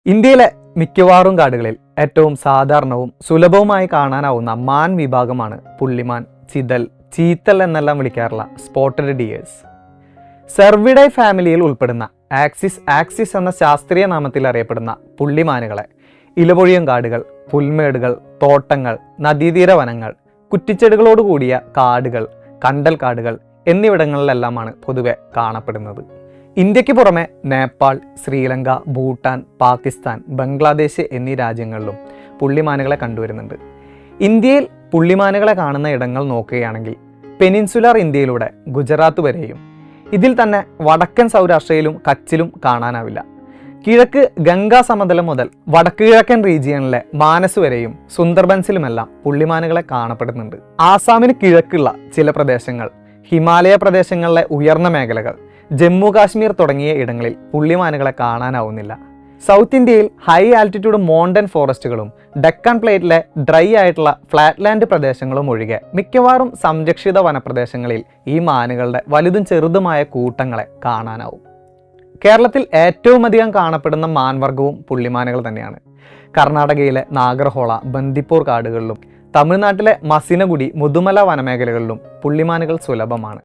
ഇന്ത്യയിലെ മിക്കവാറും കാടുകളിൽ ഏറ്റവും സാധാരണവും സുലഭവുമായി കാണാനാവുന്ന മാൻ വിഭാഗമാണ് പുള്ളിമാൻ, ചിതൽ, ചീത്തൽ എന്നെല്ലാം വിളിക്കാറുള്ള സ്പോട്ടഡ് ഡിയേഴ്സ്. സെർവിഡൈ ഫാമിലിയിൽ ഉൾപ്പെടുന്ന ആക്സിസ് എന്ന ശാസ്ത്രീയ നാമത്തിൽ അറിയപ്പെടുന്ന പുള്ളിമാനുകളെ ഇലപൊഴിയും കാടുകൾ, പുൽമേടുകൾ, തോട്ടങ്ങൾ, നദീതീര വനങ്ങൾ, കുറ്റിച്ചെടികളോട് കൂടിയ കാടുകൾ, കണ്ടൽ കാടുകൾ എന്നിവിടങ്ങളിലെല്ലാമാണ് പൊതുവെ കാണപ്പെടുന്നത്. ഇന്ത്യക്ക് പുറമെ നേപ്പാൾ, ശ്രീലങ്ക, ഭൂട്ടാൻ, പാകിസ്ഥാൻ, ബംഗ്ലാദേശ് എന്നീ രാജ്യങ്ങളിലും പുള്ളിമാനുകളെ കണ്ടുവരുന്നുണ്ട്. ഇന്ത്യയിൽ പുള്ളിമാനുകളെ കാണുന്ന ഇടങ്ങൾ നോക്കുകയാണെങ്കിൽ പെനിൻസുലാർ ഇന്ത്യയിലൂടെ ഗുജറാത്ത് വരെയും, ഇതിൽ തന്നെ വടക്കൻ സൗരാഷ്ട്രയിലും കച്ചിലും കാണാനാവില്ല. കിഴക്ക് ഗംഗാ സമതലം മുതൽ വടക്ക് കിഴക്കൻ റീജിയണിലെ മാനസ് വരെയും സുന്ദർബൻസിലുമെല്ലാം പുള്ളിമാനുകളെ കാണപ്പെടുന്നുണ്ട്. ആസാമിന് കിഴക്കുള്ള ചില പ്രദേശങ്ങൾ, ഹിമാലയ പ്രദേശങ്ങളിലെ ഉയർന്ന മേഖലകൾ, ജമ്മു കാശ്മീർ തുടങ്ങിയ ഇടങ്ങളിൽ പുള്ളിമാനുകളെ കാണാനാവുന്നില്ല. സൗത്ത് ഇന്ത്യയിൽ ഹൈ ആൾട്ടിറ്റ്യൂഡ് മൗണ്ടൻ ഫോറസ്റ്റുകളും ഡെക്കാൻ പ്ലേറ്റിലെ ഡ്രൈ ആയിട്ടുള്ള ഫ്ലാറ്റ് ലാൻഡ് പ്രദേശങ്ങളും ഒഴികെ മിക്കവാറും സംരക്ഷിത വനപ്രദേശങ്ങളിൽ ഈ മാനുകളുടെ വലുതും ചെറുതുമായ കൂട്ടങ്ങളെ കാണാനാവും. കേരളത്തിൽ ഏറ്റവും അധികം കാണപ്പെടുന്ന മാൻവർഗവും പുള്ളിമാനുകൾ തന്നെയാണ്. കർണാടകയിലെ നാഗർഹോള, ബന്ദിപ്പൂർ കാടുകളിലും തമിഴ്നാട്ടിലെ മസിനഗുഡി, മുതുമല വനമേഖലകളിലും പുള്ളിമാനുകൾ സുലഭമാണ്.